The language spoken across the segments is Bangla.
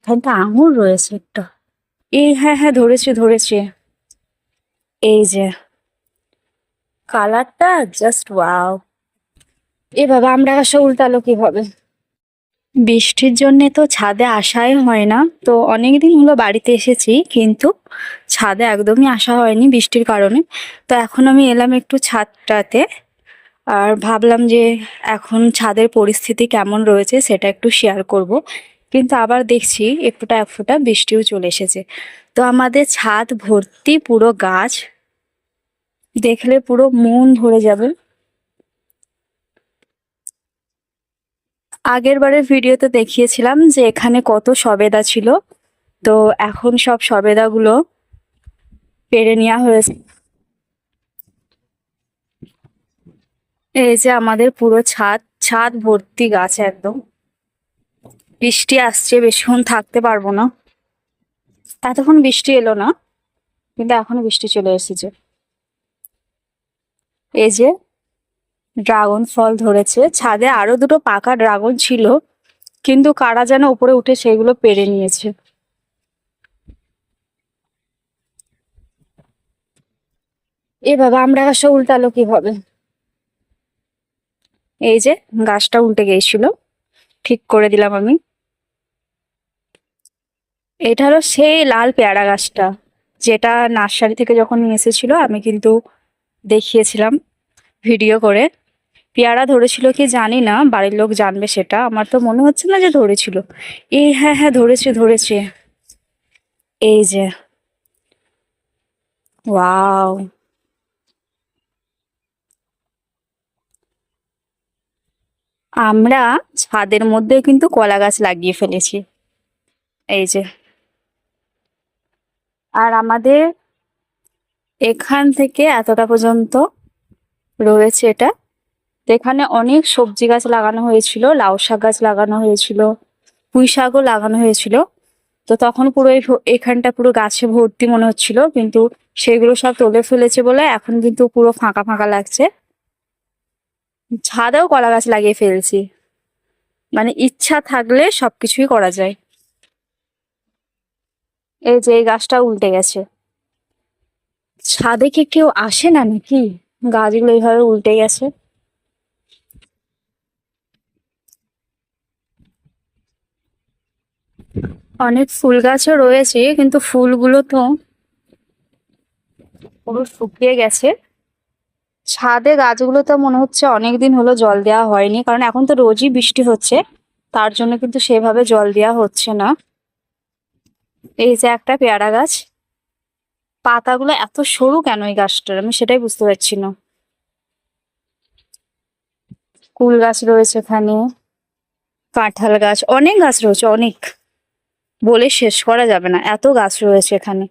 এখানটা আঙুর রয়েছে একটা। এই হ্যাঁ হ্যাঁ, ধরেছে ধরেছে। এই যে কালারটা জাস্ট ওয়াও। এ বাবা, আমরা গাছটা উল্টালো কিভাবে? বৃষ্টির জন্যে তো ছাদে আসাই হয় না। তো অনেকদিন হলো বাড়িতে এসেছি, কিন্তু ছাদে একদমই আসা হয়নি বৃষ্টির কারণে। তো এখন আমি এলাম একটু ছাদটাতে, আর ভাবলাম যে এখন ছাদের পরিস্থিতি কেমন রয়েছে সেটা একটু শেয়ার করব। কিন্তু আবার দেখছি একটুটা এক ফোঁটা বৃষ্টিও চলে এসেছে। তো আমাদের ছাদ ভর্তি পুরো গাছ, দেখলে পুরো মন ভরে যাবে। আগের বারের ভিডিওতে দেখিয়েছিলাম যে এখানে কত সবেদা ছিল। তো এখন সব সবেদাগুলো পেরে নেওয়া হয়েছে। এই যে আমাদের পুরো ছাদ, ছাদ ভর্তি গাছ একদম। বৃষ্টি আসছে, বেশিক্ষণ থাকতে পারবো না। এতক্ষণ বৃষ্টি এলো না, কিন্তু এখনো বৃষ্টি চলে এসেছে। এই যে ড্রাগন ফল ধরেছে ছাদে, আরো দুটো পাকা ড্রাগন ছিল, কিন্তু কারা যেন উপরে উঠে সেগুলো পেরে নিয়েছে। এ বাবা, আমরা গাছটা উল্টালো কিভাবে? এই যে গাছটা উল্টে গিয়েছিল, ঠিক করে দিলাম আমি। এটা হলো সেই লাল পেয়ারা গাছটা, যেটা নার্সারি থেকে যখন নিয়ে এসেছিল আমি কিন্তু দেখিয়েছিলাম ভিডিও করে। পেয়ারা ধরেছিল কি জানি না, বাড়ির লোক জানবে সেটা। আমার তো মনে হচ্ছে না যে ধরেছিল। এই হ্যাঁ হ্যাঁ, ধরেছে ধরেছে। এই যে ওয়াও। আমরা ছাদের মধ্যে কিন্তু কলা গাছ লাগিয়ে ফেলেছি। এই যে, আর আমাদের এখান থেকে এতটা পর্যন্ত রয়েছে এটা। তো এখানে অনেক সবজি গাছ লাগানো হয়েছিল, লাউ শাক গাছ লাগানো হয়েছিল, পুঁই শাকও লাগানো হয়েছিল। তো তখন পুরো এখানটা পুরো গাছে ভর্তি মনে হচ্ছিল, কিন্তু সেগুলো সব তুলে ফেলেছে বলে এখন কিন্তু পুরো ফাঁকা ফাঁকা লাগছে। ছাদেও কলা গাছ লাগিয়ে ফেলছি, মানে ইচ্ছা থাকলে সবকিছুই করা যায়। এই যে এই গাছটা উল্টে গেছে। ছাদে কি কেউ আসে না নাকি? গাছগুলো এইভাবে উল্টে গেছে। অনেক ফুল গাছও রয়েছে, কিন্তু ফুলগুলো তো পুরো শুকিয়ে গেছে। ছাদে গাছগুলো তো মনে হচ্ছে অনেকদিন হলো জল দেওয়া হয়নি, কারণ এখন তো রোজই বৃষ্টি হচ্ছে, তার জন্য কিন্তু সেভাবে জল দেওয়া হচ্ছে না। এই যে একটা পেয়ারা গাছ, পাতাগুলো এত সরু কেন এই গাছটার, আমি সেটাই বুঝতে পারছি না। কুল গাছ রয়েছে এখানে, কাঁঠাল গাছ, অনেক গাছ রয়েছে, অনেক, বলে শেষ করা যাবে না, এত গাছ রয়েছে এখানে।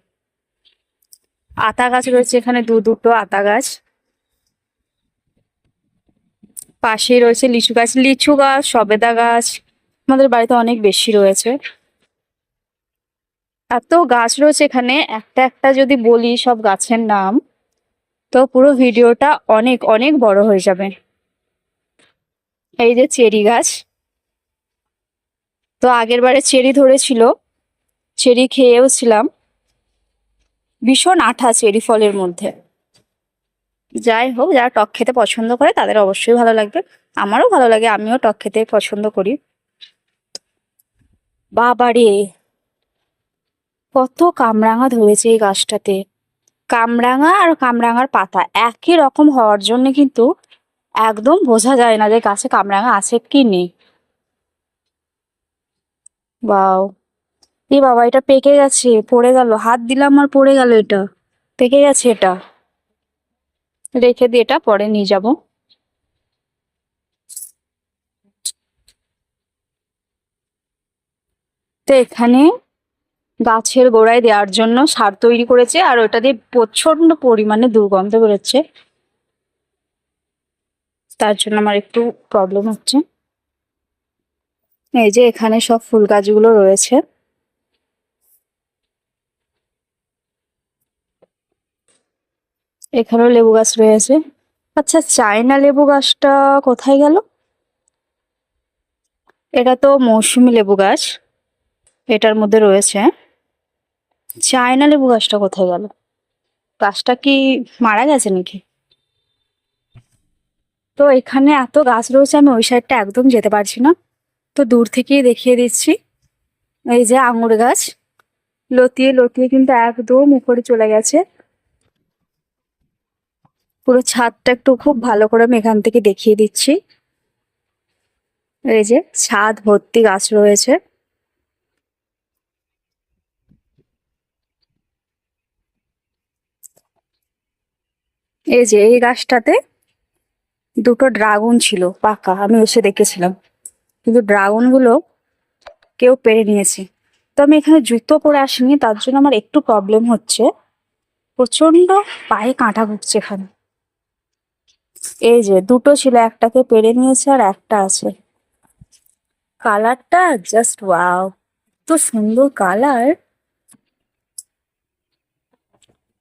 আতা গাছ রয়েছে এখানে, দুটো আতা গাছ। পাশেই রয়েছে লিচু গাছ, লিচু গাছ, সবেদা গাছ আমাদের বাড়িতে অনেক বেশি রয়েছে। এত গাছ রয়েছে এখানে, একটা একটা যদি বলি সব গাছের নাম, তো পুরো ভিডিওটা অনেক অনেক বড় হয়ে যাবে। এই যে চেরি গাছ, তো আগের বারে চেরি ধরেছিল, চেরি খেয়েও ছিলাম, ভীষণ আঠা চেরি ফলের মধ্যে। যাই হোক, যারা টক খেতে পছন্দ করে তাদের অবশ্যই ভালো লাগবে। আমারও ভালো লাগে, আমিও টক খেতে পছন্দ করি। বাবারে, কত কামরাঙা ধরেছে এই গাছটাতে। কামরাঙা আর কামরাঙার পাতা একই রকম হওয়ার জন্য কিন্তু একদম বোঝা যায় না যে গাছে কামরাঙা আছে কি নেই। বাও, এ বাবা, এটা পেকে গেছে, পড়ে গেল, হাত দিলাম আর পড়ে গেল, এটা পেকে গেছে। এটা রেখে দিয়ে এটা পরে নিয়ে যাব। তো এখানে গাছের গোড়ায় দেওয়ার জন্য সার তৈরি করেছে, আর ওটা দিয়ে প্রচন্ড পরিমাণে দুর্গন্ধ বেরোচ্ছে, তার জন্য আমার একটু প্রবলেম হচ্ছে। এই যে এখানে সব ফুল গাছগুলো রয়েছে। এখানেও লেবু গাছ রয়েছে। আচ্ছা, চায়না লেবু গাছটা কোথায় গেল? এটা তো মৌসুমী লেবু গাছ। এটার মধ্যে রয়েছে। চায়না লেবু গাছটা কোথায় গেল? গাছটা কি মারা গেছে নাকি? তো এখানে এত গাছ রয়েছে, আমি ওই সাইডটা একদম যেতে পারছি না, তো দূর থেকেই দেখিয়ে দিচ্ছি। এই যে আঙুর গাছ, লতিয়ে লতিয়ে কিন্তু একদম উপরে চলে গেছে। পুরো ছাদটা একটু খুব ভালো করে আমি এখান থেকে দেখিয়ে দিচ্ছি। এই যে ছাদ ভর্তি গাছ রয়েছে। এই যে এই গাছটাতে দুটো ড্রাগন ছিল পাকা, আমি এসে দেখেছিলাম, কিন্তু ড্রাগন গুলো কেউ পেরে নিয়েছে। তো আমি এখানে জুতো পরে আসিনি, তার জন্য আমার একটু প্রবলেম হচ্ছে, প্রচন্ড পায়ে কাঁটা ভুগছে এখানে। এই যে দুটো ছিল, একটাকে পেরে নিয়েছে আর একটা আছে। কালারটা জাস্ট ওয়াও, তো সুন্দর কালার।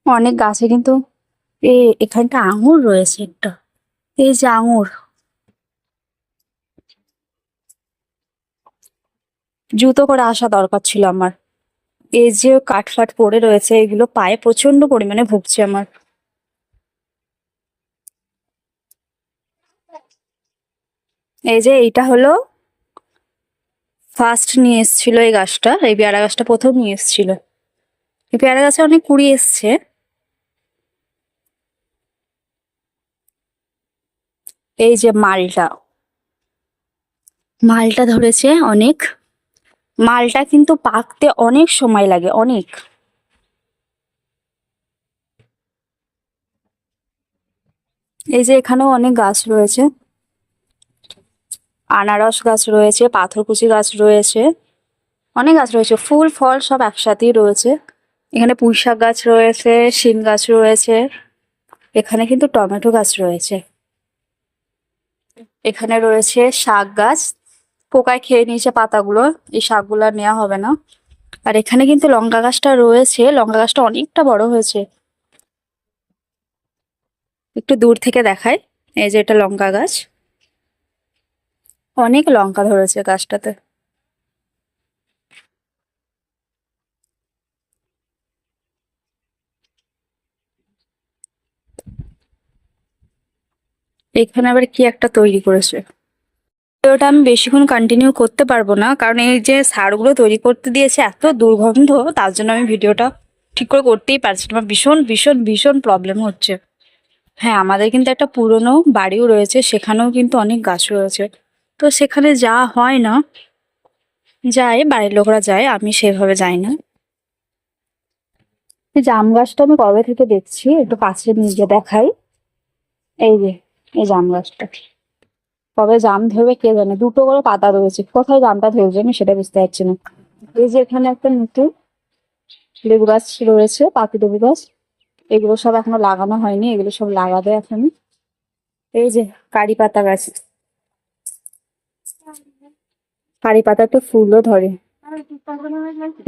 অনেক গাছে কিন্তু এখানটা আঙুর রয়েছে একটা। এই যে আঙুর, জুতো করে আসা দরকার ছিল আমার। এই যে কাঠ ফাট পড়ে রয়েছে, এগুলো পায়ে প্রচন্ড পরিমাণে ভুগছে আমার। এই যে এইটা হলো ফার্স্ট নিয়ে এসেছিল এই গাছটা, এই পেয়ারা গাছটা প্রথম নিয়ে এসেছিল। এই পেয়ারা গাছে অনেক কুড়ি এসছে। এই যে মালটা, মালটা ধরেছে অনেক। মালটা কিন্তু পাকতে অনেক সময় লাগে, অনেক। এই যে এখানেও অনেক গাছ রয়েছে, আনারস গাছ রয়েছে, পাথরকুচি গাছ রয়েছে, অনেক গাছ রয়েছে, ফুল ফল সব একসাথেই রয়েছে। এখানে পুঁই শাক গাছ রয়েছে, শিম গাছ রয়েছে, এখানে কিন্তু টমেটো গাছ রয়েছে, এখানে রয়েছে শাক গাছ। পোকায় খেয়ে নিয়েছে পাতাগুলো, এই শাকগুলো আর নেওয়া হবে না। আর এখানে কিন্তু লঙ্কা গাছটা রয়েছে, লঙ্কা গাছটা অনেকটা বড় হয়েছে। একটু দূর থেকে দেখাই, এই যে এটা লঙ্কা গাছ, অনেক লঙ্কা ধরেছে গাছটাতে। এখানে আবার কি একটা তৈরি করেছে। ওটা আমি বেশিক্ষণ কন্টিনিউ করতে পারবো না, কারণ এই যে সারগুলো তৈরি করতে দিয়েছে এত দুর্গন্ধ, তার জন্য আমি ভিডিওটা ঠিক করে করতেই পারছি না। আমার ভীষণ ভীষণ ভীষণ প্রবলেম হচ্ছে। হ্যাঁ, আমাদের কিন্তু একটা পুরনো বাড়িও রয়েছে, সেখানেও কিন্তু অনেক গাছ রয়েছে, তো সেখানে যাওয়া হয় না। যায়, বাড়ির লোকরা যায়, আমি সেভাবে যাই না। এই জাম গাছটা আমি কবে থেকে দেখছি, একটু কাছে নিয়ে গিয়ে দেখাই। এই যে এই জাম গাছটা, কবে জাম ধরবে কে জানে, দুটো করে পাতা রয়েছে, কোথায় জামটা ধরবে আমি সেটা বুঝতে পারছি না। এই যে এখানে একটা নতুন লেবু গাছ রয়েছে, পাতি লেবু গাছ, এগুলো সব এখনো লাগানো হয়নি, এগুলো সব লাগাবে এখন। এই যে কারি পাতা গাছ, কারি পাতা তো ফুলও ধরে,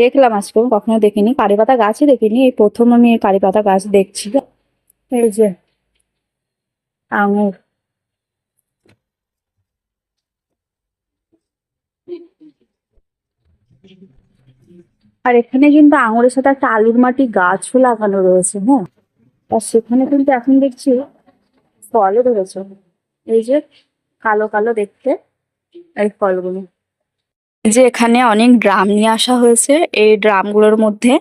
দেখলাম আজকে, আমি কখনো দেখিনি, কারি পাতা গাছই দেখিনি, এই প্রথম আমি এই কারি পাতা গাছ দেখছি। এই যে আঙুর, আর এখানে কিন্তু আঙুরের সাথে একটা আলুর মাটি গাছও লাগানো রয়েছে। হ্যাঁ, আর সেখানে কিন্তু এখন দেখছি ফলও ধরেছে, এই যে কালো কালো দেখতে এই ফলগুলো। এই যে এখানে অনেক ড্রাম নিয়ে আসা হয়েছে, এই ড্রামগুলোর মধ্যে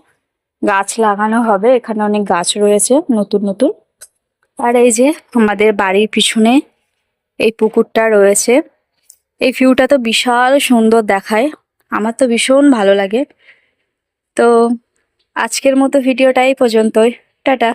গাছ লাগানো হবে, এখানে অনেক গাছ রয়েছে নতুন নতুন। আর এই যে আমাদের বাড়ির পিছনে এই পুকুরটা রয়েছে, এই ভিউটা তো বিশাল সুন্দর দেখায়, আমার তো ভীষণ ভালো লাগে। তো আজকের মতো ভিডিওটা এই পর্যন্তই, টাটা।